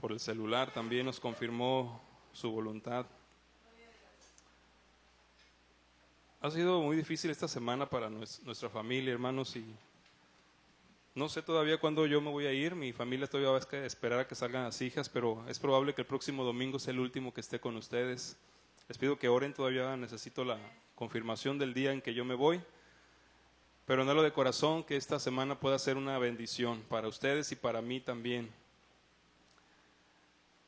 por el celular también nos confirmó su voluntad. Ha sido muy difícil esta semana para nuestra familia, hermanos, y no sé todavía cuándo yo me voy a ir. Mi familia todavía va a esperar a que salgan las hijas, pero es probable que el próximo domingo sea el último que esté con ustedes. Les pido que oren, todavía necesito la confirmación del día en que yo me voy, pero anhelo de corazón que esta semana pueda ser una bendición para ustedes y para mí también.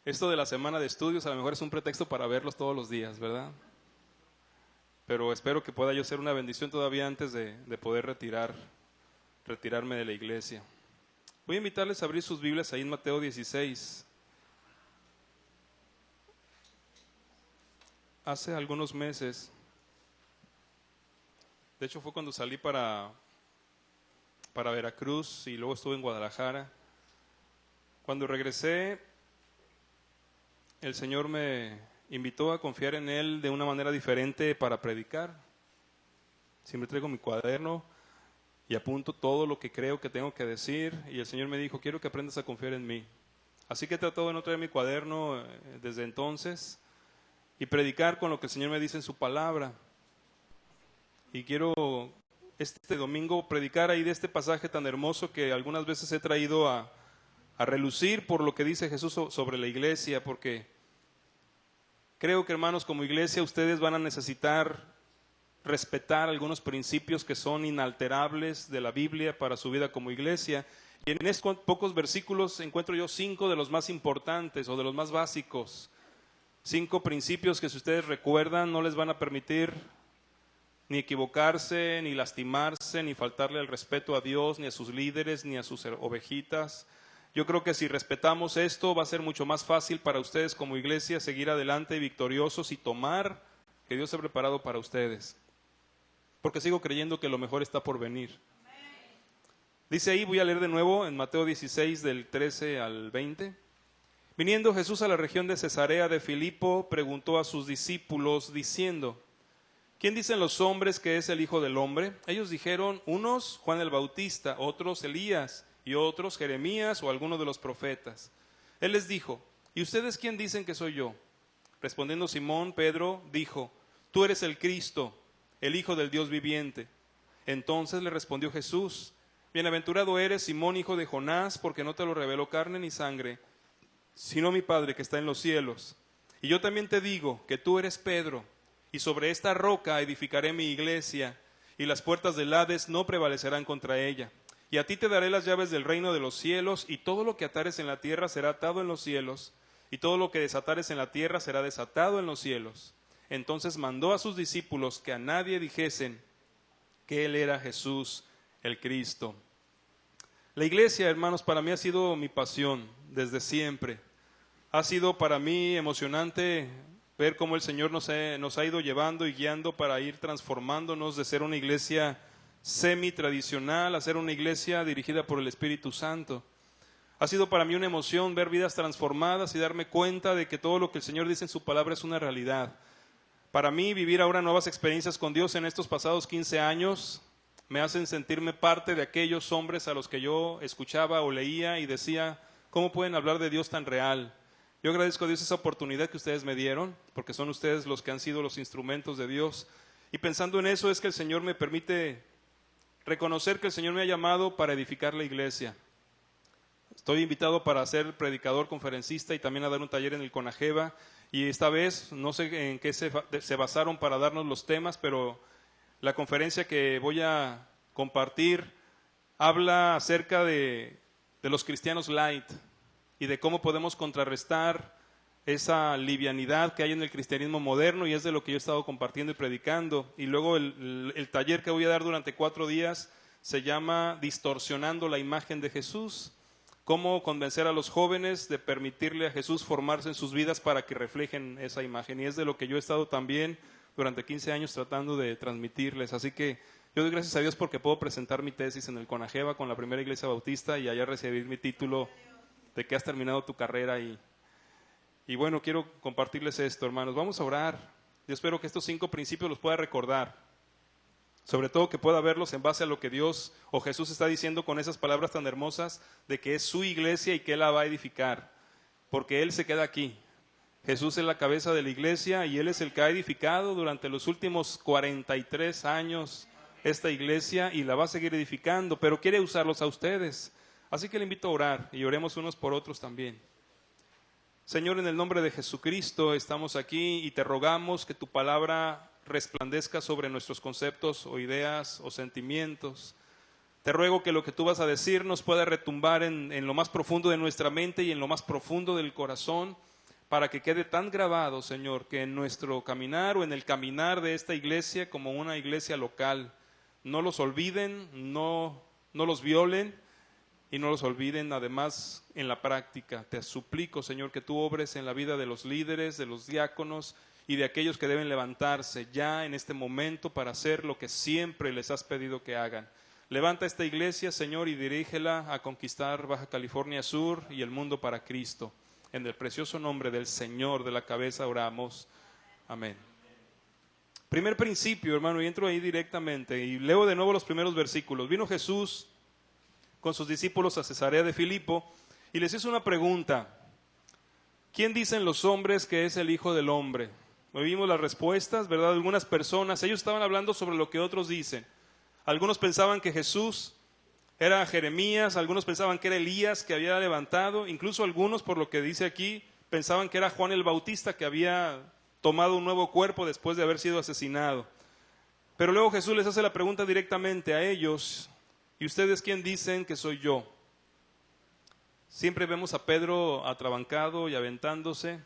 Esto de la semana de estudios a lo mejor es un pretexto para verlos todos los días, ¿verdad? Pero espero que pueda yo ser una bendición todavía antes de poder retirarme de la iglesia. Voy a invitarles a abrir sus Biblias ahí en Mateo 16. Hace algunos meses, de hecho fue cuando salí para Veracruz y luego estuve en Guadalajara. Cuando regresé, el Señor me invitó a confiar en Él de una manera diferente para predicar. Siempre traigo mi cuaderno y apunto todo lo que creo que tengo que decir, y el Señor me dijo, quiero que aprendas a confiar en mí. Así que he tratado de no traer mi cuaderno desde entonces y predicar con lo que el Señor me dice en su palabra. Y quiero este domingo predicar ahí de este pasaje tan hermoso que algunas veces he traído a relucir por lo que dice Jesús sobre la iglesia, porque creo que, hermanos, como iglesia ustedes van a necesitar respetar algunos principios que son inalterables de la Biblia para su vida como iglesia. Y en estos pocos versículos encuentro yo 5 de los más importantes o de los más básicos. 5 principios que, si ustedes recuerdan, no les van a permitir ni equivocarse, ni lastimarse, ni faltarle el respeto a Dios, ni a sus líderes, ni a sus ovejitas. Yo creo que si respetamos esto va a ser mucho más fácil para ustedes como iglesia seguir adelante victoriosos y tomar que Dios ha preparado para ustedes. Porque sigo creyendo que lo mejor está por venir. Dice ahí, voy a leer de nuevo en Mateo 16 del 13 al 20. Viniendo Jesús a la región de Cesarea de Filipo, preguntó a sus discípulos diciendo, ¿quién dicen los hombres que es el Hijo del Hombre? Ellos dijeron, unos Juan el Bautista, otros Elías, y otros Jeremías o alguno de los profetas. Él les dijo, ¿y ustedes quién dicen que soy yo? Respondiendo Simón, Pedro dijo, tú eres el Cristo, el Hijo del Dios viviente. Entonces le respondió Jesús, bienaventurado eres, Simón, hijo de Jonás, porque no te lo reveló carne ni sangre, sino mi Padre que está en los cielos. Y yo también te digo que tú eres Pedro, y sobre esta roca edificaré mi iglesia, y las puertas del Hades no prevalecerán contra ella. Y a ti te daré las llaves del reino de los cielos, y todo lo que atares en la tierra será atado en los cielos, y todo lo que desatares en la tierra será desatado en los cielos. Entonces mandó a sus discípulos que a nadie dijesen que Él era Jesús el Cristo. La iglesia, hermanos, para mí ha sido mi pasión desde siempre. Ha sido para mí emocionante ver cómo el Señor nos ha ido llevando y guiando para ir transformándonos de ser una iglesia semi-tradicional a ser una iglesia dirigida por el Espíritu Santo. Ha sido para mí una emoción ver vidas transformadas y darme cuenta de que todo lo que el Señor dice en su palabra es una realidad. Para mí, vivir ahora nuevas experiencias con Dios en estos pasados 15 años me hacen sentirme parte de aquellos hombres a los que yo escuchaba o leía y decía, ¿cómo pueden hablar de Dios tan real? Yo agradezco a Dios esa oportunidad que ustedes me dieron, porque son ustedes los que han sido los instrumentos de Dios. Y pensando en eso es que el Señor me permite reconocer que el Señor me ha llamado para edificar la iglesia. Estoy invitado para ser predicador, conferencista y también a dar un taller en el Conajeva. Y esta vez, no sé en qué se basaron para darnos los temas, pero la conferencia que voy a compartir habla acerca de los cristianos light y de cómo podemos contrarrestar esa livianidad que hay en el cristianismo moderno, y es de lo que yo he estado compartiendo y predicando. Y luego el taller que voy a dar durante 4 días se llama Distorsionando la imagen de Jesús. Cómo convencer a los jóvenes de permitirle a Jesús formarse en sus vidas para que reflejen esa imagen. Y es de lo que yo he estado también durante 15 años tratando de transmitirles. Así que yo doy gracias a Dios porque puedo presentar mi tesis en el Conajeva con la primera iglesia bautista y allá recibir mi título de que has terminado tu carrera. Y bueno, quiero compartirles esto, hermanos. Vamos a orar. Yo espero que estos 5 principios los pueda recordar. Sobre todo que pueda verlos en base a lo que Dios o Jesús está diciendo con esas palabras tan hermosas de que es su iglesia y que Él la va a edificar. porque Él se queda aquí. Jesús es la cabeza de la iglesia y Él es el que ha edificado durante los últimos 43 años esta iglesia y la va a seguir edificando, pero quiere usarlos a ustedes. Así que le invito a orar y oremos unos por otros también. Señor, en el nombre de Jesucristo estamos aquí y te rogamos que tu palabra resplandezca sobre nuestros conceptos o ideas o sentimientos. Te ruego que lo que tú vas a decirnos pueda retumbar en lo más profundo de nuestra mente y en lo más profundo del corazón, para que quede tan grabado, Señor, que en nuestro caminar o en el caminar de esta iglesia como una iglesia local, no los olviden, no los violen y no los olviden además en la práctica. Te suplico, Señor, que tú obres en la vida de los líderes, de los diáconos y de aquellos que deben levantarse ya en este momento para hacer lo que siempre les has pedido que hagan. Levanta esta iglesia, Señor, y dirígela a conquistar Baja California Sur y el mundo para Cristo. En el precioso nombre del Señor de la cabeza oramos. Amén. Primer principio, hermano, y entro ahí directamente y leo de nuevo los primeros versículos. Vino Jesús con sus discípulos a Cesarea de Filipo y les hizo una pregunta. ¿Quién dicen los hombres que es el Hijo del Hombre? Oímos las respuestas, ¿verdad? Algunas personas, ellos estaban hablando sobre lo que otros dicen. Algunos pensaban que Jesús era Jeremías, algunos pensaban que era Elías que había levantado, incluso algunos, por lo que dice aquí, pensaban que era Juan el Bautista que había tomado un nuevo cuerpo después de haber sido asesinado. Pero luego Jesús les hace la pregunta directamente a ellos, ¿y ustedes quién dicen que soy yo? Siempre vemos a Pedro atrabancado y aventándose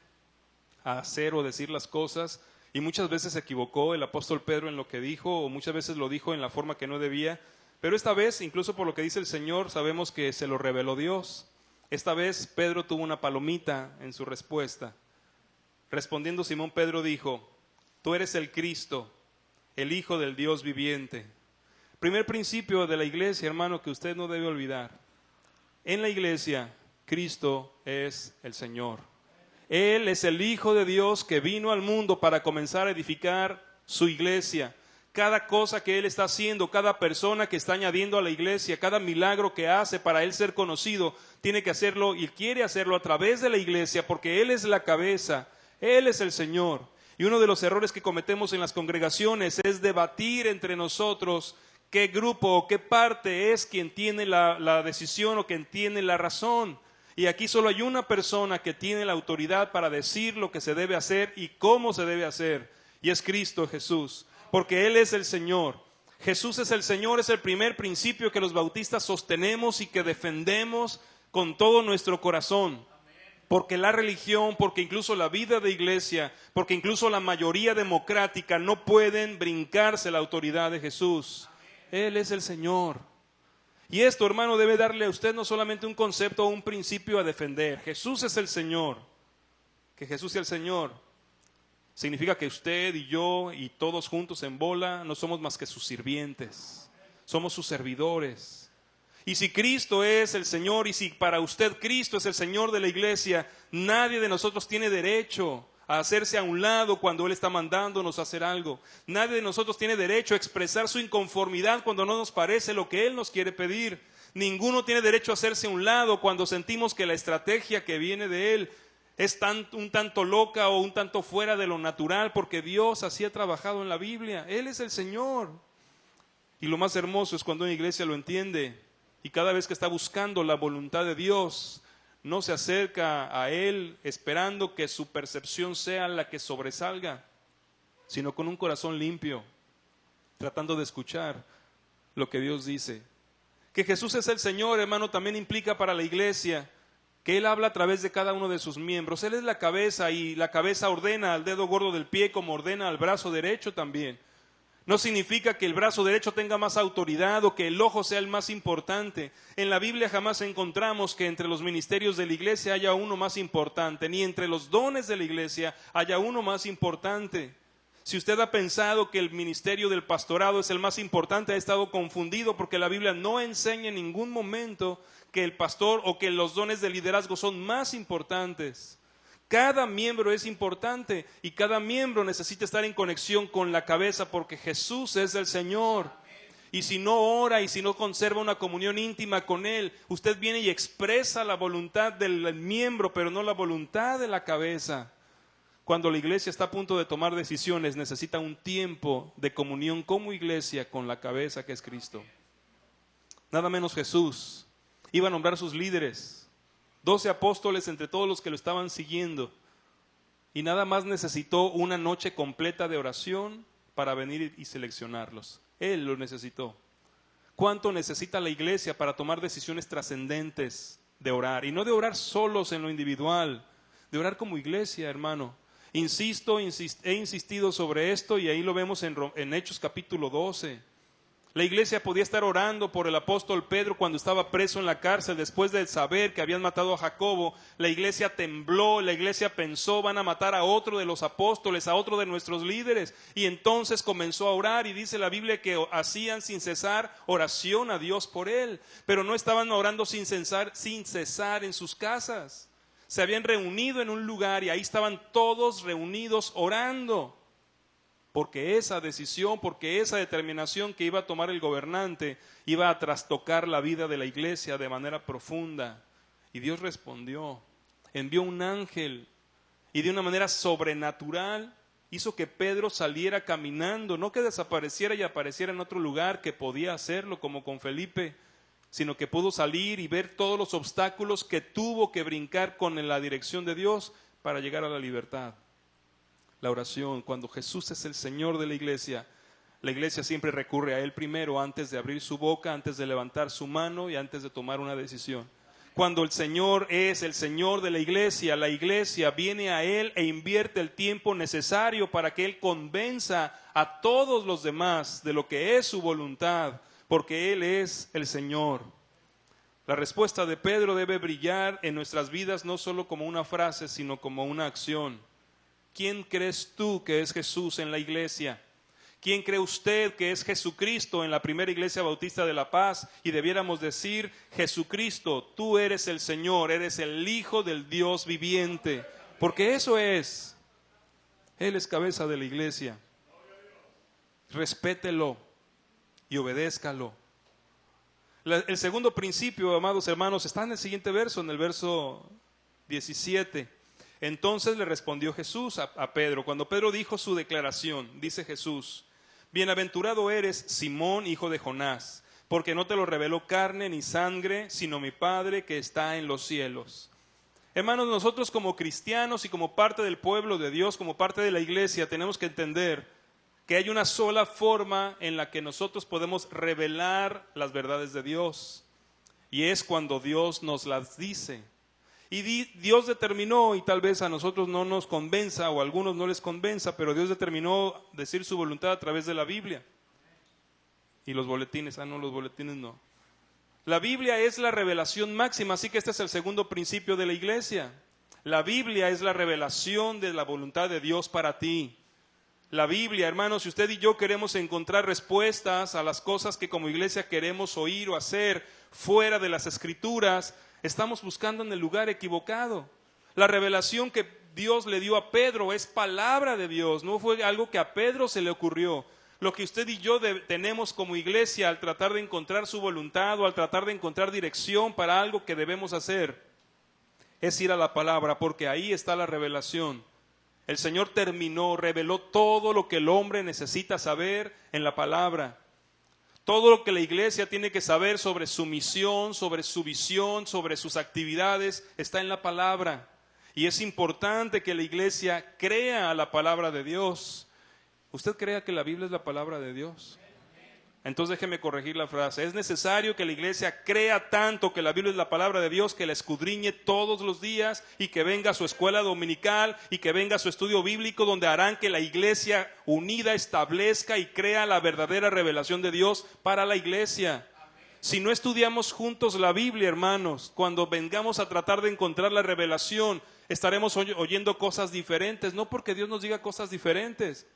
a hacer o decir las cosas, y muchas veces se equivocó el apóstol Pedro en lo que dijo, o muchas veces lo dijo en la forma que no debía. Pero esta vez, incluso por lo que dice el Señor, sabemos que se lo reveló Dios. Esta vez Pedro tuvo una palomita en su respuesta. Respondiendo Simón Pedro dijo, tú eres el Cristo, el Hijo del Dios viviente. Primer principio de la iglesia, hermano, que usted no debe olvidar. En la iglesia, Cristo es el Señor. Él es el Hijo de Dios que vino al mundo para comenzar a edificar su iglesia. Cada cosa que Él está haciendo, cada persona que está añadiendo a la iglesia, cada milagro que hace para Él ser conocido, tiene que hacerlo y quiere hacerlo a través de la iglesia porque Él es la cabeza, Él es el Señor. Y uno de los errores que cometemos en las congregaciones es debatir entre nosotros qué grupo o qué parte es quien tiene la decisión o quien tiene la razón. Y aquí solo hay una persona que tiene la autoridad para decir lo que se debe hacer y cómo se debe hacer, y es Cristo Jesús. Porque Él es el Señor. Jesús es el Señor, es el primer principio que los bautistas sostenemos y que defendemos con todo nuestro corazón. Porque la religión, porque incluso la vida de iglesia, porque incluso la mayoría democrática no pueden brincarse la autoridad de Jesús. Él es el Señor. Y esto, hermano, debe darle a usted no solamente un concepto o un principio a defender. Jesús es el Señor. Que Jesús sea el Señor significa que usted y yo y todos juntos en bola no somos más que sus sirvientes, somos sus servidores. Y si Cristo es el Señor y si para usted Cristo es el Señor de la iglesia, nadie de nosotros tiene derecho a hacerse a un lado cuando Él está mandándonos a hacer algo. Nadie de nosotros tiene derecho a expresar su inconformidad cuando no nos parece lo que Él nos quiere pedir. Ninguno tiene derecho a hacerse a un lado cuando sentimos que la estrategia que viene de Él es un tanto loca o un tanto fuera de lo natural, porque Dios así ha trabajado en la Biblia. Él es el Señor. Y lo más hermoso es cuando una iglesia lo entiende y cada vez que está buscando la voluntad de Dios, no se acerca a Él esperando que su percepción sea la que sobresalga, sino con un corazón limpio, tratando de escuchar lo que Dios dice. Que Jesús es el Señor, hermano, también implica para la iglesia que Él habla a través de cada uno de sus miembros. Él es la cabeza y la cabeza ordena al dedo gordo del pie como ordena al brazo derecho también. No significa que el brazo derecho tenga más autoridad o que el ojo sea el más importante. En la Biblia jamás encontramos que entre los ministerios de la iglesia haya uno más importante, ni entre los dones de la iglesia haya uno más importante. Si usted ha pensado que el ministerio del pastorado es el más importante, ha estado confundido porque la Biblia no enseña en ningún momento que el pastor o que los dones de liderazgo son más importantes. Cada miembro es importante y cada miembro necesita estar en conexión con la cabeza porque Jesús es el Señor. Y si no ora y si no conserva una comunión íntima con Él, usted viene y expresa la voluntad del miembro, pero no la voluntad de la cabeza. Cuando la iglesia está a punto de tomar decisiones, necesita un tiempo de comunión como iglesia con la cabeza que es Cristo. Nada menos Jesús iba a nombrar sus líderes, 12 apóstoles entre todos los que lo estaban siguiendo. Y nada más necesitó una noche completa de oración para venir y seleccionarlos. Él lo necesitó. ¿Cuánto necesita la iglesia para tomar decisiones trascendentes de orar? Y no de orar solos en lo individual, de orar como iglesia, hermano. He insistido sobre esto y ahí lo vemos en Hechos capítulo 12. La iglesia podía estar orando por el apóstol Pedro cuando estaba preso en la cárcel después de saber que habían matado a Jacobo. La iglesia tembló, la iglesia pensó, van a matar a otro de los apóstoles, a otro de nuestros líderes. Y entonces comenzó a orar y dice la Biblia que hacían sin cesar oración a Dios por él. Pero no estaban orando sin cesar en sus casas. Se habían reunido en un lugar y ahí estaban todos reunidos orando. Porque esa decisión, porque esa determinación que iba a tomar el gobernante iba a trastocar la vida de la iglesia de manera profunda. Y Dios respondió, envió un ángel y de una manera sobrenatural hizo que Pedro saliera caminando, no que desapareciera y apareciera en otro lugar, que podía hacerlo como con Felipe, sino que pudo salir y ver todos los obstáculos que tuvo que brincar con la dirección de Dios para llegar a la libertad. La oración, cuando Jesús es el Señor de la iglesia siempre recurre a Él primero antes de abrir su boca, antes de levantar su mano y antes de tomar una decisión. Cuando el Señor es el Señor de la iglesia viene a Él e invierte el tiempo necesario para que Él convenza a todos los demás de lo que es su voluntad, porque Él es el Señor. La respuesta de Pedro debe brillar en nuestras vidas no solo como una frase, sino como una acción. ¿Quién crees tú que es Jesús en la iglesia? ¿Quién cree usted que es Jesucristo en la primera iglesia bautista de La Paz? Y debiéramos decir, Jesucristo, tú eres el Señor, eres el Hijo del Dios viviente. Porque eso es. Él es cabeza de la iglesia. Respételo y obedézcalo. El segundo principio, amados hermanos, está en el siguiente verso, en el verso 17. Entonces le respondió Jesús a Pedro. Cuando Pedro dijo su declaración, dice Jesús, bienaventurado eres, Simón, hijo de Jonás, porque no te lo reveló carne ni sangre, sino mi Padre que está en los cielos. Hermanos, nosotros como cristianos y como parte del pueblo de Dios, como parte de la iglesia, tenemos que entender que hay una sola forma en la que nosotros podemos revelar las verdades de Dios, y es cuando Dios nos las dice. Y Dios determinó, y tal vez a nosotros no nos convenza o a algunos no les convenza, pero Dios determinó decir su voluntad a través de la Biblia. Y los boletines, los boletines no. La Biblia es la revelación máxima, así que este es el segundo principio de la iglesia. La Biblia es la revelación de la voluntad de Dios para ti. La Biblia, hermanos, si usted y yo queremos encontrar respuestas a las cosas que como iglesia queremos oír o hacer fuera de las Escrituras, estamos buscando en el lugar equivocado. La revelación que Dios le dio a Pedro es palabra de Dios, no fue algo que a Pedro se le ocurrió. Lo que usted y yo tenemos como iglesia al tratar de encontrar su voluntad o al tratar de encontrar dirección para algo que debemos hacer es ir a la palabra, porque ahí está la revelación. El Señor reveló todo lo que el hombre necesita saber en la palabra. Todo lo que la iglesia tiene que saber sobre su misión, sobre su visión, sobre sus actividades, está en la palabra. Y es importante que la iglesia crea a la palabra de Dios. ¿Usted crea que la Biblia es la palabra de Dios? Entonces déjeme corregir la frase. Es necesario que la iglesia crea tanto que la Biblia es la palabra de Dios, que la escudriñe todos los días y que venga a su escuela dominical y que venga a su estudio bíblico, donde harán que la iglesia unida establezca y crea la verdadera revelación de Dios para la iglesia. Si no estudiamos juntos la Biblia, hermanos, cuando vengamos a tratar de encontrar la revelación, estaremos oyendo cosas diferentes, no porque Dios nos diga cosas diferentes.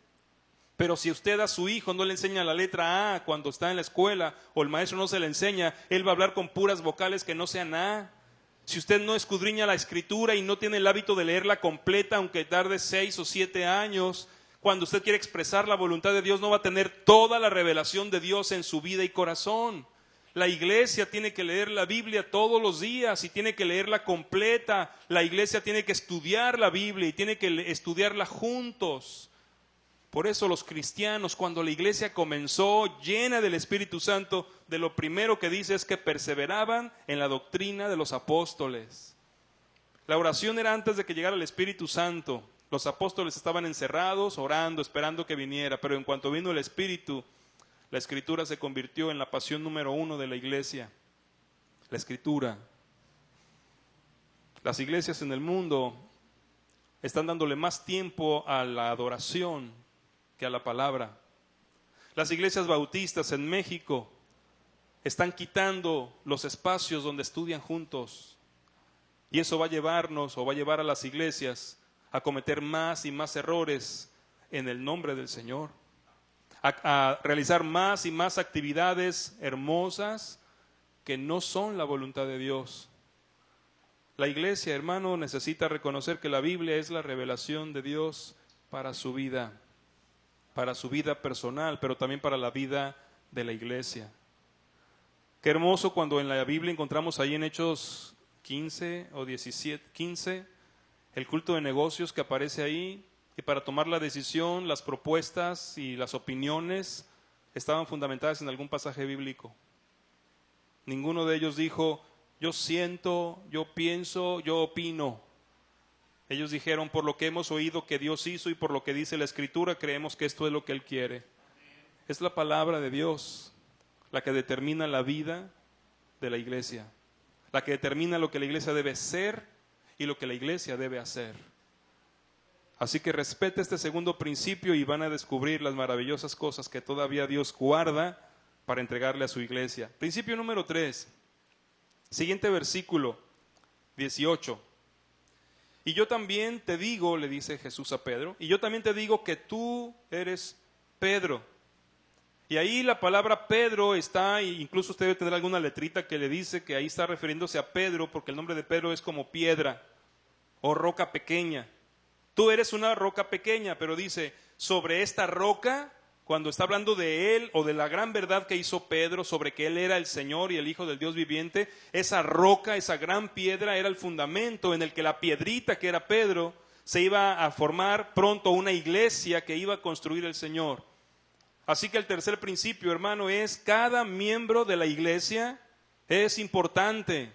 Pero si usted a su hijo no le enseña la letra A cuando está en la escuela, o el maestro no se le enseña, él va a hablar con puras vocales que no sean A. Si usted no escudriña la escritura y no tiene el hábito de leerla completa, aunque tarde 6 o 7 años, cuando usted quiere expresar la voluntad de Dios, no va a tener toda la revelación de Dios en su vida y corazón. La iglesia tiene que leer la Biblia todos los días y tiene que leerla completa. La iglesia tiene que estudiar la Biblia y tiene que estudiarla juntos. Por eso los cristianos, cuando la iglesia comenzó llena del Espíritu Santo, de lo primero que dice es que perseveraban en la doctrina de los apóstoles. La oración era antes de que llegara el Espíritu Santo. Los apóstoles estaban encerrados, orando, esperando que viniera, pero en cuanto vino el Espíritu, la Escritura se convirtió en la pasión número 1 de la iglesia. La Escritura. Las iglesias en el mundo están dándole más tiempo a la adoración que a la palabra. Las iglesias bautistas en México están quitando los espacios donde estudian juntos. Y eso va a llevarnos o va a llevar a las iglesias a cometer más y más errores en el nombre del Señor. A realizar más y más actividades hermosas que no son la voluntad de Dios. La iglesia, hermano, necesita reconocer que la Biblia es la revelación de Dios para su vida personal, pero también para la vida de la iglesia. Qué hermoso cuando en la Biblia encontramos ahí en Hechos 15 o 15, el culto de negocios que aparece ahí, que para tomar la decisión, las propuestas y las opiniones estaban fundamentadas en algún pasaje bíblico. Ninguno de ellos dijo, yo siento, yo pienso, yo opino. Ellos dijeron, por lo que hemos oído que Dios hizo y por lo que dice la Escritura, creemos que esto es lo que Él quiere. Es la palabra de Dios la que determina la vida de la iglesia, la que determina lo que la iglesia debe ser y lo que la iglesia debe hacer. Así que respete este segundo principio y van a descubrir las maravillosas cosas que todavía Dios guarda para entregarle a su iglesia. Principio número 3, siguiente versículo 18. Y yo también te digo, le dice Jesús a Pedro, y yo también te digo que tú eres Pedro. Y ahí la palabra Pedro está, incluso usted debe tener alguna letrita que le dice que ahí está refiriéndose a Pedro, porque el nombre de Pedro es como piedra o roca pequeña. Tú eres una roca pequeña, pero dice, sobre esta roca, cuando está hablando de él o de la gran verdad que hizo Pedro sobre que él era el Señor y el Hijo del Dios viviente, esa roca, esa gran piedra era el fundamento en el que la piedrita que era Pedro se iba a formar pronto una iglesia que iba a construir el Señor. Así que el tercer principio, hermano, es cada miembro de la iglesia es importante.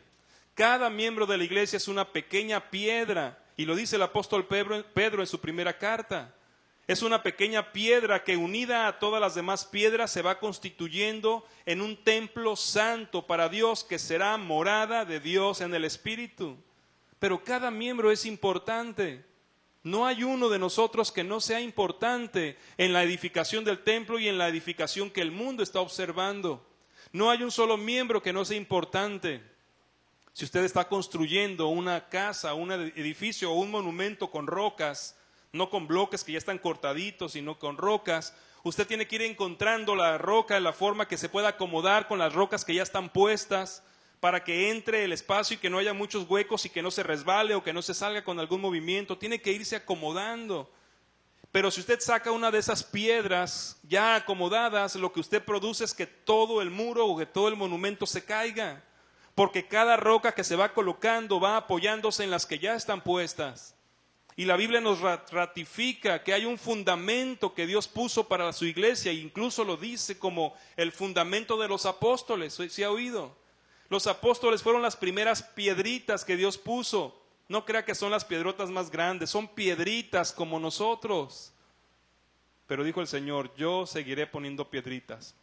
Cada miembro de la iglesia es una pequeña piedra. Y lo dice el apóstol Pedro en su primera carta. Es una pequeña piedra que unida a todas las demás piedras se va constituyendo en un templo santo para Dios que será morada de Dios en el Espíritu. Pero cada miembro es importante. No hay uno de nosotros que no sea importante en la edificación del templo y en la edificación que el mundo está observando. No hay un solo miembro que no sea importante. Si usted está construyendo una casa, un edificio o un monumento con rocas, no con bloques que ya están cortaditos, sino con rocas, usted tiene que ir encontrando la roca en la forma que se pueda acomodar con las rocas que ya están puestas, para que entre el espacio y que no haya muchos huecos y que no se resbale o que no se salga con algún movimiento. Tiene que irse acomodando. Pero si usted saca una de esas piedras ya acomodadas, lo que usted produce es que todo el muro o que todo el monumento se caiga. Porque cada roca que se va colocando va apoyándose en las que ya están puestas. Y la Biblia nos ratifica que hay un fundamento que Dios puso para su iglesia, e incluso lo dice como el fundamento de los apóstoles. ¿Sí ha oído? Los apóstoles fueron las primeras piedritas que Dios puso. No crea que son las piedrotas más grandes, son piedritas como nosotros. Pero dijo el Señor, yo seguiré poniendo piedritas.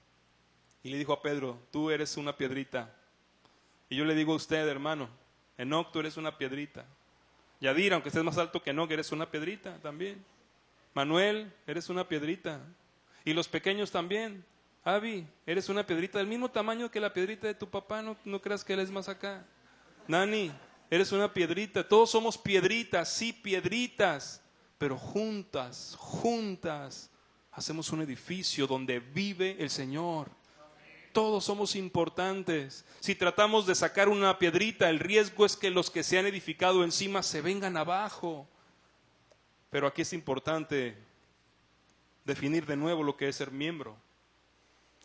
Y le dijo a Pedro, tú eres una piedrita. Y yo le digo a usted, hermano, Enoc, tú eres una piedrita. Yadira, aunque estés más alto que Enoc, eres una piedrita también. Manuel, eres una piedrita. Y los pequeños también. Avi, eres una piedrita del mismo tamaño que la piedrita de tu papá, no creas que él es más acá. Nani, eres una piedrita, todos somos piedritas, sí, piedritas, pero juntas hacemos un edificio donde vive el Señor. Todos somos importantes. Si tratamos de sacar una piedrita, el riesgo es que los que se han edificado encima se vengan abajo. Pero aquí es importante definir de nuevo lo que es ser miembro.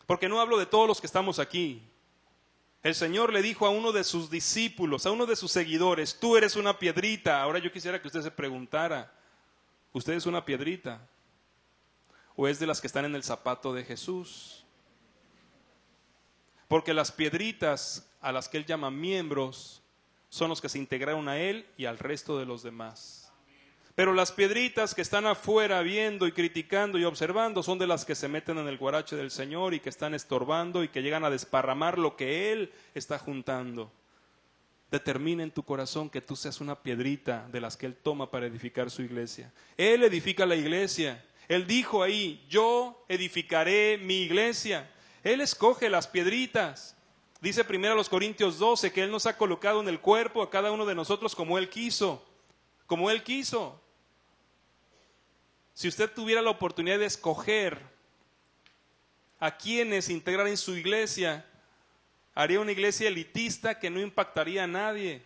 Porque no hablo de todos los que estamos aquí. El Señor le dijo a uno de sus discípulos, a uno de sus seguidores, tú eres una piedrita. Ahora yo quisiera que usted se preguntara, ¿usted es una piedrita? ¿O es de las que están en el zapato de Jesús? Porque las piedritas a las que Él llama miembros son los que se integraron a Él y al resto de los demás. Pero las piedritas que están afuera viendo y criticando y observando son de las que se meten en el guarache del Señor y que están estorbando y que llegan a desparramar lo que Él está juntando. Determina en tu corazón que tú seas una piedrita de las que Él toma para edificar su iglesia. Él edifica la iglesia. Él dijo ahí, yo edificaré mi iglesia. Él escoge las piedritas. Dice 1 Corintios 12 que Él nos ha colocado en el cuerpo a cada uno de nosotros como Él quiso. Como Él quiso. Si usted tuviera la oportunidad de escoger a quienes integrar en su iglesia, haría una iglesia elitista que no impactaría a nadie.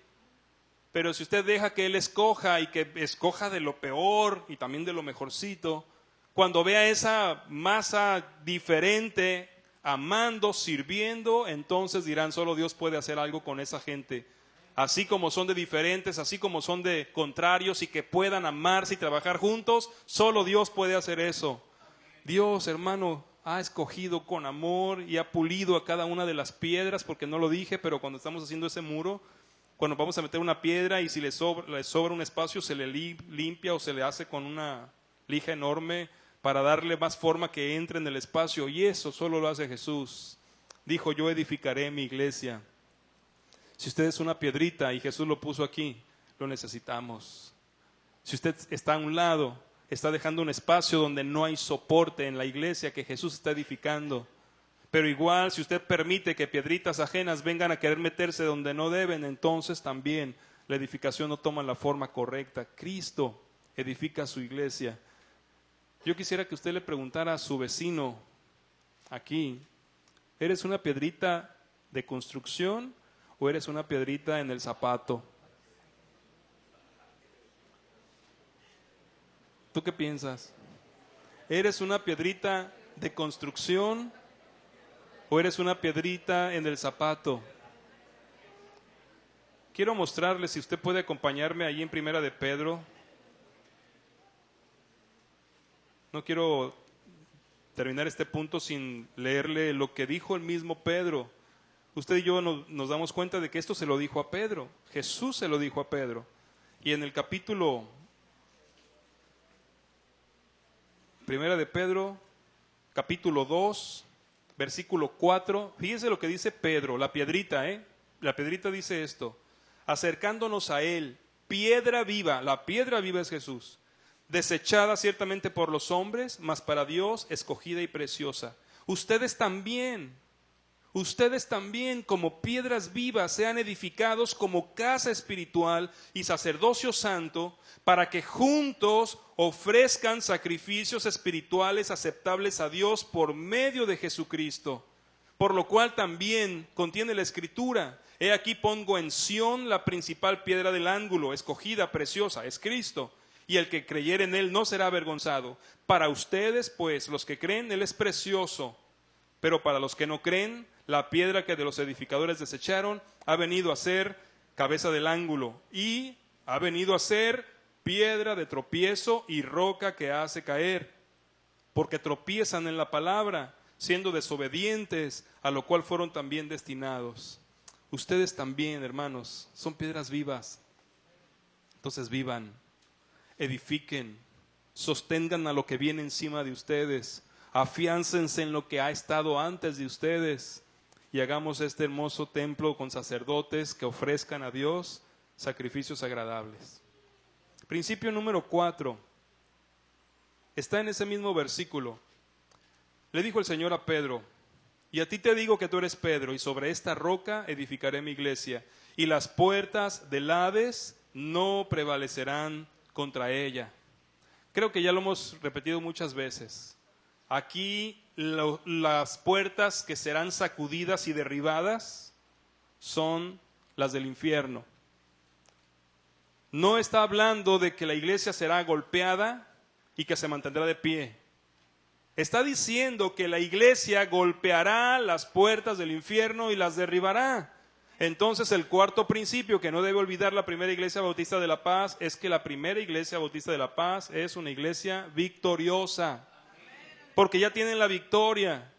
Pero si usted deja que Él escoja y que escoja de lo peor y también de lo mejorcito, cuando vea esa masa diferente, amando, sirviendo, entonces dirán, solo Dios puede hacer algo con esa gente. Así como son de diferentes, así como son de contrarios y que puedan amarse y trabajar juntos, solo Dios puede hacer eso. Dios, hermano, ha escogido con amor y ha pulido a cada una de las piedras, porque no lo dije, pero cuando estamos haciendo ese muro, cuando vamos a meter una piedra y si le sobra un espacio, se le limpia o se le hace con una lija enorme para darle más forma que entre en el espacio, y eso solo lo hace Jesús. Dijo, yo edificaré mi iglesia. Si usted es una piedrita y Jesús lo puso aquí, lo necesitamos. Si usted está a un lado, está dejando un espacio donde no hay soporte en la iglesia que Jesús está edificando. Pero igual, si usted permite que piedritas ajenas vengan a querer meterse donde no deben, entonces también la edificación no toma la forma correcta. Cristo edifica su iglesia. Yo quisiera que usted le preguntara a su vecino aquí, ¿eres una piedrita de construcción o eres una piedrita en el zapato? ¿Tú qué piensas? ¿Eres una piedrita de construcción o eres una piedrita en el zapato? Quiero mostrarle, si usted puede acompañarme allí en Primera de Pedro. No quiero terminar este punto sin leerle lo que dijo el mismo Pedro. Usted y yo nos damos cuenta de que esto se lo dijo a Pedro. Jesús se lo dijo a Pedro. Y en el capítulo Primera de Pedro, capítulo 2, versículo 4, fíjese lo que dice Pedro, la piedrita, La piedrita dice esto, acercándonos a Él, piedra viva, la piedra viva es Jesús, desechada ciertamente por los hombres, mas para Dios escogida y preciosa. Ustedes también como piedras vivas sean edificados como casa espiritual y sacerdocio santo, para que juntos ofrezcan sacrificios espirituales aceptables a Dios por medio de Jesucristo. Por lo cual también contiene la Escritura, he aquí pongo en Sión la principal piedra del ángulo, escogida, preciosa, es Cristo. Y el que creyere en Él no será avergonzado. Para ustedes, pues, los que creen, Él es precioso. Pero para los que no creen, la piedra que de los edificadores desecharon ha venido a ser cabeza del ángulo y ha venido a ser piedra de tropiezo y roca que hace caer. Porque tropiezan en la palabra, siendo desobedientes, a lo cual fueron también destinados. Ustedes también, hermanos, son piedras vivas. Entonces vivan, edifiquen, sostengan a lo que viene encima de ustedes, afiáncense en lo que ha estado antes de ustedes y hagamos este hermoso templo con sacerdotes que ofrezcan a Dios sacrificios agradables. Principio número 4 está en ese mismo versículo. Le dijo el Señor a Pedro, y a ti te digo que tú eres Pedro, y sobre esta roca edificaré mi iglesia, y las puertas del Hades no prevalecerán contra ella. Creo que ya lo hemos repetido muchas veces. Aquí las puertas que serán sacudidas y derribadas son las del infierno. No está hablando de que la iglesia será golpeada y que se mantendrá de pie. Está diciendo que la iglesia golpeará las puertas del infierno y las derribará. Entonces el cuarto principio que no debe olvidar la primera iglesia bautista de La Paz es que la primera iglesia bautista de La Paz es una iglesia victoriosa. Porque ya tienen la victoria.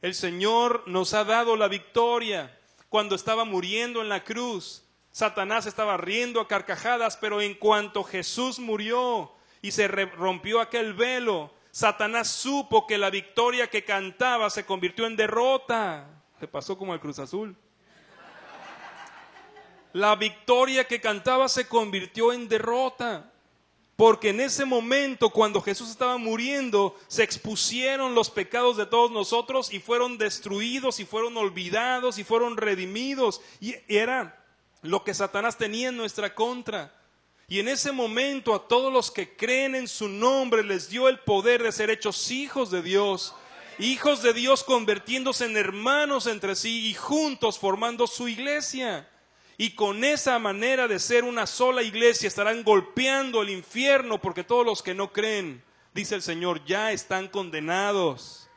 El Señor nos ha dado la victoria. Cuando estaba muriendo en la cruz, Satanás estaba riendo a carcajadas, pero en cuanto Jesús murió y se rompió aquel velo, Satanás supo que la victoria que cantaba se convirtió en derrota. Se pasó como el Cruz Azul. La victoria que cantaba se convirtió en derrota. Porque en ese momento, cuando Jesús estaba muriendo, se expusieron los pecados de todos nosotros y fueron destruidos y fueron olvidados y fueron redimidos. Y era lo que Satanás tenía en nuestra contra. Y en ese momento a todos los que creen en su nombre les dio el poder de ser hechos hijos de Dios. Hijos de Dios convirtiéndose en hermanos entre sí y juntos formando su iglesia. Y con esa manera de ser una sola iglesia estarán golpeando el infierno, porque todos los que no creen, dice el Señor, ya están condenados.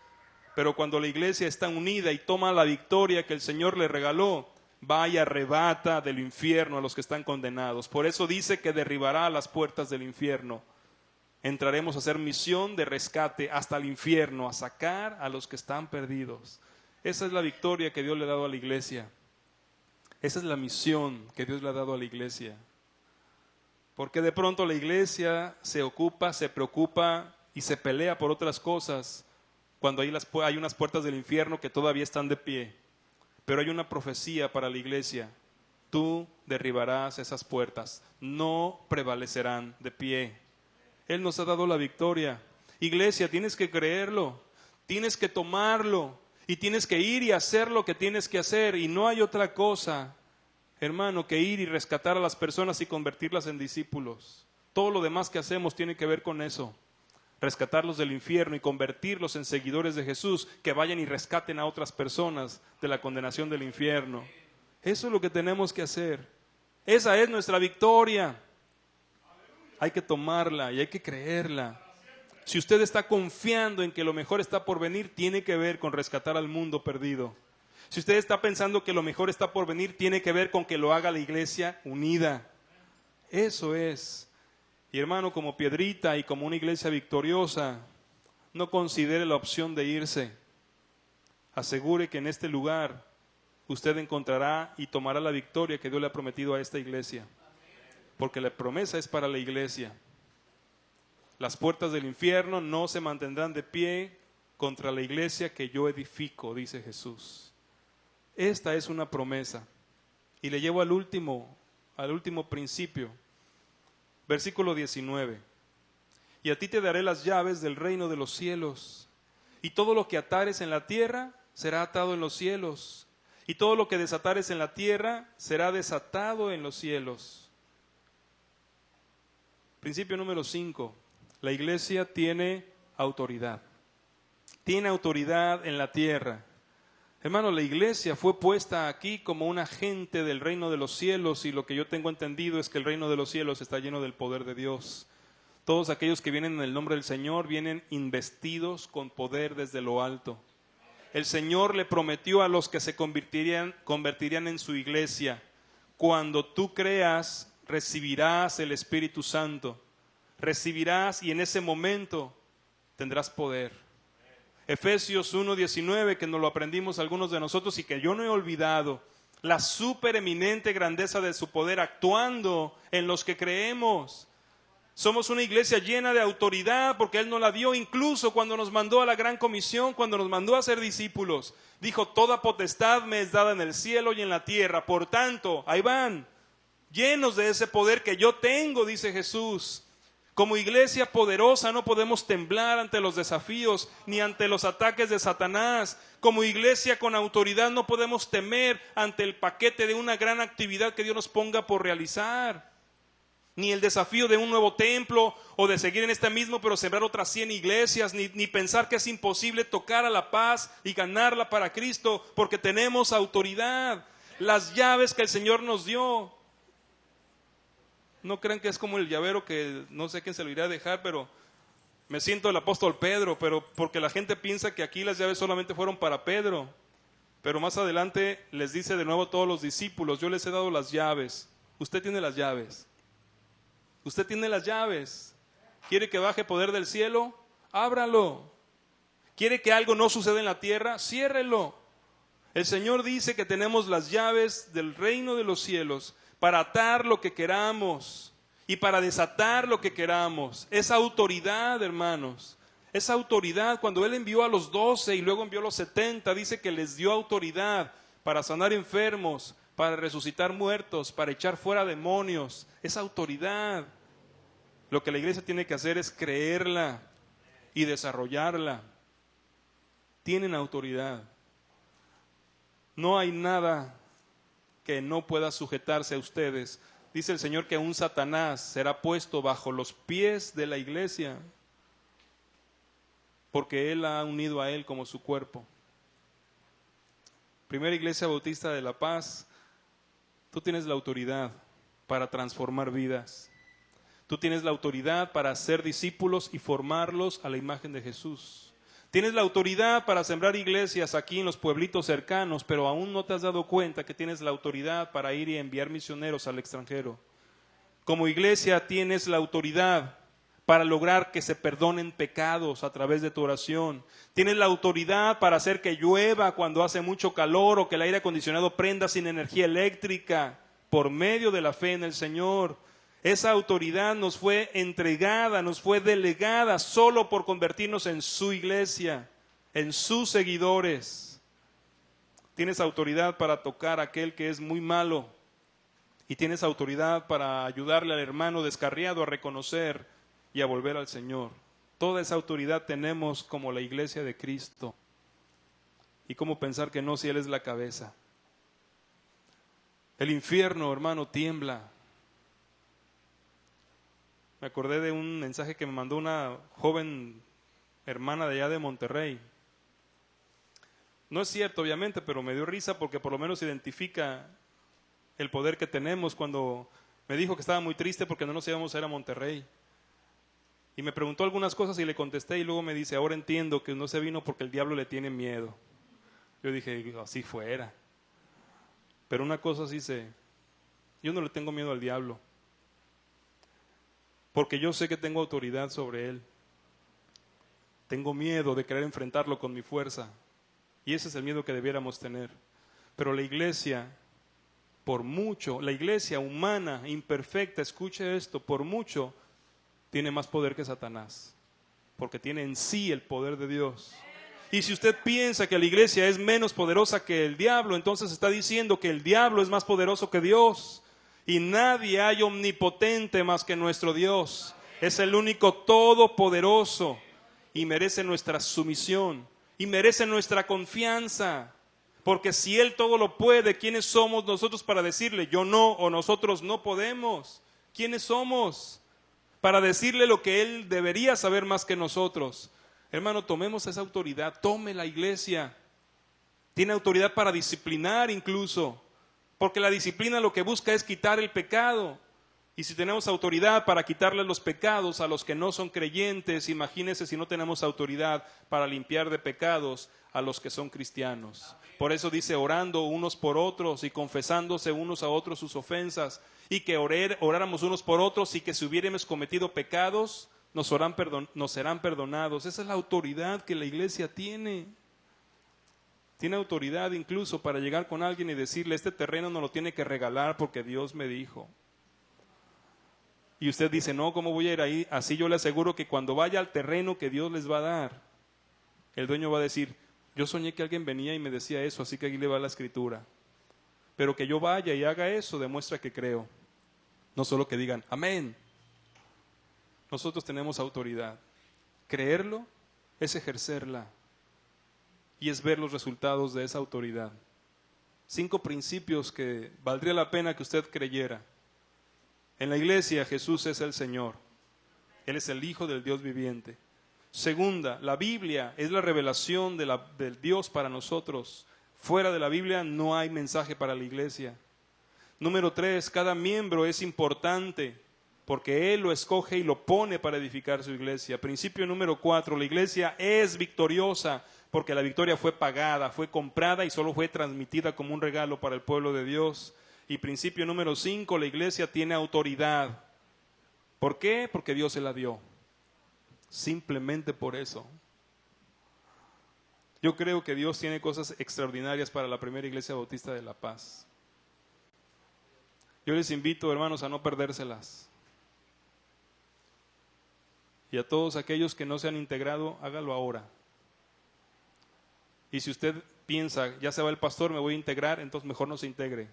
Pero cuando la iglesia está unida y toma la victoria que el Señor le regaló, va y arrebata del infierno a los que están condenados. Por eso dice que derribará las puertas del infierno. Entraremos a hacer misión de rescate hasta el infierno, a sacar a los que están perdidos. Esa es la victoria que Dios le ha dado a la iglesia. Esa es la misión que Dios le ha dado a la iglesia. Porque de pronto la iglesia se ocupa, se preocupa y se pelea por otras cosas cuando hay unas puertas del infierno que todavía están de pie. Pero hay una profecía para la iglesia. Tú derribarás esas puertas, no prevalecerán de pie. Él nos ha dado la victoria. Iglesia, tienes que creerlo, tienes que tomarlo. Y tienes que ir y hacer lo que tienes que hacer. Y no hay otra cosa, hermano, que ir y rescatar a las personas y convertirlas en discípulos. Todo lo demás que hacemos tiene que ver con eso. Rescatarlos del infierno y convertirlos en seguidores de Jesús, que vayan y rescaten a otras personas de la condenación del infierno. Eso es lo que tenemos que hacer. Esa es nuestra victoria. Hay que tomarla y hay que creerla. Si usted está confiando en que lo mejor está por venir, tiene que ver con rescatar al mundo perdido. Si usted está pensando que lo mejor está por venir, tiene que ver con que lo haga la iglesia unida. Eso es. Y hermano, como Piedrita y como una iglesia victoriosa, no considere la opción de irse. Asegure que en este lugar usted encontrará y tomará la victoria que Dios le ha prometido a esta iglesia. Porque la promesa es para la iglesia. Las puertas del infierno no se mantendrán de pie contra la iglesia que yo edifico, dice Jesús. Esta es una promesa. Y le llevo al último principio. Versículo 19. Y a ti te daré las llaves del reino de los cielos. Y todo lo que atares en la tierra será atado en los cielos. Y todo lo que desatares en la tierra será desatado en los cielos. Principio número 5. La iglesia tiene autoridad. Tiene autoridad en la tierra. Hermano, la iglesia fue puesta aquí como un agente del reino de los cielos, y lo que yo tengo entendido es que el reino de los cielos está lleno del poder de Dios. Todos aquellos que vienen en el nombre del Señor vienen investidos con poder desde lo alto. El Señor le prometió a los que se convertirían en su iglesia: cuando tú creas, recibirás el Espíritu Santo. Recibirás y en ese momento tendrás poder. Efesios 1:19, que nos lo aprendimos algunos de nosotros y que yo no he olvidado. La supereminente grandeza de su poder actuando en los que creemos. Somos una iglesia llena de autoridad porque Él nos la dio incluso cuando nos mandó a la gran comisión, cuando nos mandó a ser discípulos. Dijo: toda potestad me es dada en el cielo y en la tierra. Por tanto, ahí van, llenos de ese poder que yo tengo, dice Jesús. Como iglesia poderosa no podemos temblar ante los desafíos ni ante los ataques de Satanás. Como iglesia con autoridad no podemos temer ante el paquete de una gran actividad que Dios nos ponga por realizar. Ni el desafío de un nuevo templo o de seguir en este mismo pero sembrar otras 100 iglesias, ni pensar que es imposible tocar a La Paz y ganarla para Cristo, porque tenemos autoridad. Las llaves que el Señor nos dio. No crean que es como el llavero que no sé quién se lo irá a dejar, pero Me siento el apóstol Pedro, pero porque la gente piensa que aquí las llaves solamente fueron para Pedro. Pero más adelante les dice de nuevo a todos los discípulos, yo les he dado las llaves. Usted tiene las llaves. Usted tiene las llaves. ¿Quiere que baje poder del cielo? Ábralo. ¿Quiere que algo no suceda en la tierra? Ciérrelo. El Señor dice que tenemos las llaves del reino de los cielos para atar lo que queramos y para desatar lo que queramos. Esa autoridad, hermanos, esa autoridad, cuando Él envió a los 12 y luego envió a los 70, dice que les dio autoridad para sanar enfermos, para resucitar muertos, para echar fuera demonios. Esa autoridad. Lo que la iglesia tiene que hacer es creerla y desarrollarla. Tienen autoridad. No hay nada que no pueda sujetarse a ustedes. Dice el Señor que aún Satanás será puesto bajo los pies de la iglesia, porque Él ha unido a Él como su cuerpo. Primera Iglesia Bautista de La Paz, tú tienes la autoridad para transformar vidas. Tú tienes la autoridad para hacer discípulos y formarlos a la imagen de Jesús. Tienes la autoridad para sembrar iglesias aquí en los pueblitos cercanos, pero aún no te has dado cuenta que tienes la autoridad para ir y enviar misioneros al extranjero. Como iglesia tienes la autoridad para lograr que se perdonen pecados a través de tu oración. Tienes la autoridad para hacer que llueva cuando hace mucho calor o que el aire acondicionado prenda sin energía eléctrica por medio de la fe en el Señor. Esa autoridad nos fue entregada, nos fue delegada solo por convertirnos en su iglesia, en sus seguidores. Tienes autoridad para tocar a aquel que es muy malo y tienes autoridad para ayudarle al hermano descarriado a reconocer y a volver al Señor. Toda esa autoridad tenemos como la iglesia de Cristo. ¿Y cómo pensar que no si Él es la cabeza? El infierno, hermano, tiembla. Me acordé de un mensaje que me mandó una joven hermana de allá de Monterrey. No es cierto, obviamente, pero me dio risa porque por lo menos identifica el poder que tenemos cuando me dijo que estaba muy triste porque no nos íbamos a ir a Monterrey. Y me preguntó algunas cosas y le contesté y luego me dice, ahora entiendo que no se vino porque el diablo le tiene miedo. Yo dije, así fuera. Pero una cosa sí sé, yo no le tengo miedo al diablo. Porque yo sé que tengo autoridad sobre él. Tengo miedo de querer enfrentarlo con mi fuerza. Y ese es el miedo que debiéramos tener. Pero la iglesia, por mucho, la iglesia humana, imperfecta, escuche esto, por mucho, tiene más poder que Satanás. Porque tiene en sí el poder de Dios. Y si usted piensa que la iglesia es menos poderosa que el diablo, entonces está diciendo que el diablo es más poderoso que Dios. Y nadie hay omnipotente más que nuestro Dios. Es el único todopoderoso y merece nuestra sumisión y merece nuestra confianza. Porque si Él todo lo puede, ¿quiénes somos nosotros para decirle yo no o nosotros no podemos? ¿Quiénes somos para decirle lo que Él debería saber más que nosotros? Hermano, tomemos esa autoridad, tome la iglesia. Tiene autoridad para disciplinar incluso. Porque la disciplina lo que busca es quitar el pecado. Y si tenemos autoridad para quitarle los pecados a los que no son creyentes, imagínense si no tenemos autoridad para limpiar de pecados a los que son cristianos. Por eso dice orando unos por otros y confesándose unos a otros sus ofensas, y que oráramos unos por otros y que si hubiéramos cometido pecados nos serán perdonados. Esa es la autoridad que la iglesia tiene. Tiene autoridad incluso para llegar con alguien y decirle, este terreno no lo tiene que regalar porque Dios me dijo. Y usted dice, no, ¿cómo voy a ir ahí? Así yo le aseguro que cuando vaya al terreno que Dios les va a dar, el dueño va a decir, yo soñé que alguien venía y me decía eso, así que aquí le va la escritura. Pero que yo vaya y haga eso demuestra que creo. No solo que digan, amén. Nosotros tenemos autoridad. Creerlo es ejercerla. Y es ver los resultados de esa autoridad. 5 principios que valdría la pena que usted creyera. En la iglesia Jesús es el Señor. Él es el Hijo del Dios viviente. Segunda, la Biblia es la revelación del Dios para nosotros. Fuera de la Biblia no hay mensaje para la iglesia. Número 3, cada miembro es importante. porque Él lo escoge y lo pone para edificar su iglesia. Principio número 4, la iglesia es victoriosa porque la victoria fue pagada, fue comprada y solo fue transmitida como un regalo para el pueblo de Dios. Y principio número 5, la iglesia tiene autoridad. ¿Por qué? Porque Dios se la dio. Simplemente por eso. Yo creo que Dios tiene cosas extraordinarias para la primera iglesia bautista de La Paz. Yo les invito, hermanos, a no perdérselas. Y a todos aquellos que no se han integrado, hágalo ahora. Y si usted piensa, ya se va el pastor, me voy a integrar, entonces mejor no se integre.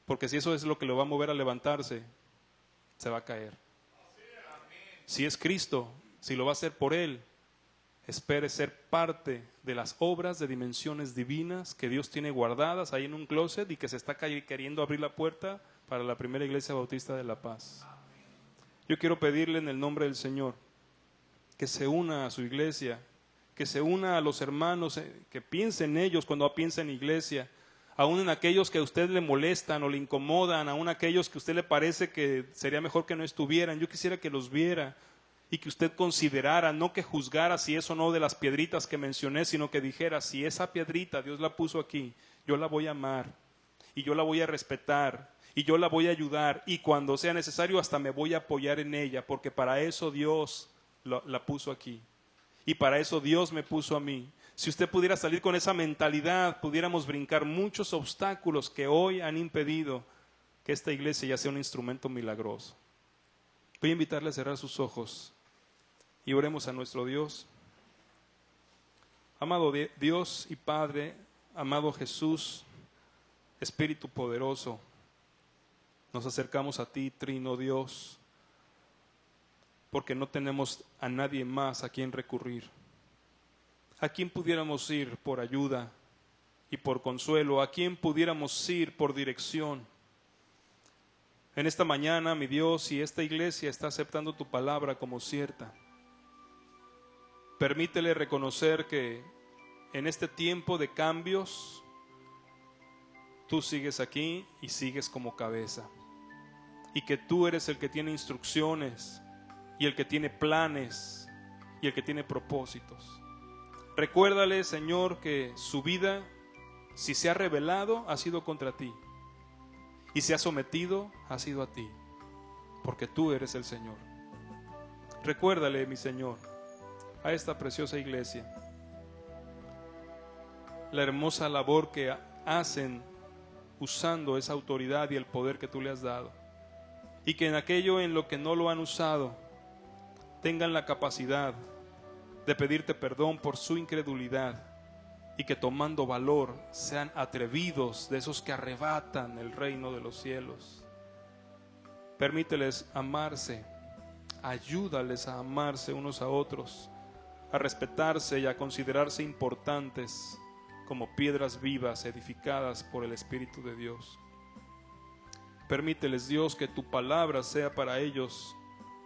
Porque si eso es lo que lo va a mover a levantarse, se va a caer. Si es Cristo, si lo va a hacer por Él, espere ser parte de las obras de dimensiones divinas que Dios tiene guardadas ahí en un closet y que se está queriendo abrir la puerta para la primera iglesia bautista de La Paz. Yo quiero pedirle en el nombre del Señor que se una a su iglesia, que se una a los hermanos, que piense en ellos cuando piensa en iglesia, aún en aquellos que a usted le molestan o le incomodan, aún aquellos que a usted le parece que sería mejor que no estuvieran. Yo quisiera que los viera y que usted considerara, no que juzgara si eso no de las piedritas que mencioné, sino que dijera, si esa piedrita Dios la puso aquí, yo la voy a amar y yo la voy a respetar y yo la voy a ayudar y cuando sea necesario hasta me voy a apoyar en ella, porque para eso Dios la puso aquí y para eso Dios me puso a mí. Si usted pudiera salir con esa mentalidad, pudiéramos brincar muchos obstáculos que hoy han impedido que esta iglesia ya sea un instrumento milagroso. Voy a invitarle a cerrar sus ojos y oremos a nuestro Dios. Amado Dios y Padre, amado Jesús, Espíritu poderoso, nos acercamos a ti, Trino Dios, porque no tenemos a nadie más a quien recurrir. ¿A quién pudiéramos ir por ayuda y por consuelo? ¿A quién pudiéramos ir por dirección? En esta mañana, mi Dios, si esta iglesia está aceptando tu palabra como cierta, permítele reconocer que en este tiempo de cambios, tú sigues aquí y sigues como cabeza. Y que tú eres el que tiene instrucciones y el que tiene planes y el que tiene propósitos. Recuérdale, Señor, que su vida, si se ha rebelado, ha sido contra ti. Y se ha sometido, ha sido a ti. Porque tú eres el Señor. Recuérdale, mi Señor, a esta preciosa iglesia, la hermosa labor que hacen usando esa autoridad y el poder que tú le has dado. Y que en aquello en lo que no lo han usado, tengan la capacidad de pedirte perdón por su incredulidad y que tomando valor sean atrevidos, de esos que arrebatan el reino de los cielos. Permíteles amarse, ayúdales a amarse unos a otros, a respetarse y a considerarse importantes como piedras vivas edificadas por el Espíritu de Dios. Permíteles, Dios, que tu palabra sea para ellos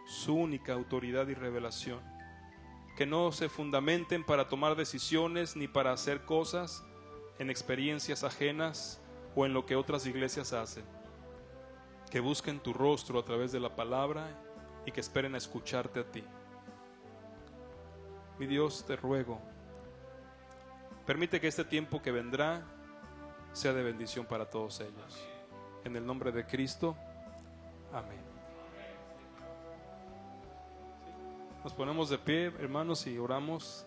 su única autoridad y revelación. Que no se fundamenten para tomar decisiones ni para hacer cosas en experiencias ajenas o en lo que otras iglesias hacen. Que busquen tu rostro a través de la palabra y que esperen a escucharte a ti. Mi Dios, te ruego, permite que este tiempo que vendrá sea de bendición para todos ellos. En el nombre de Cristo, amén. Nos ponemos de pie, hermanos, y oramos.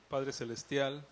Padre Celestial,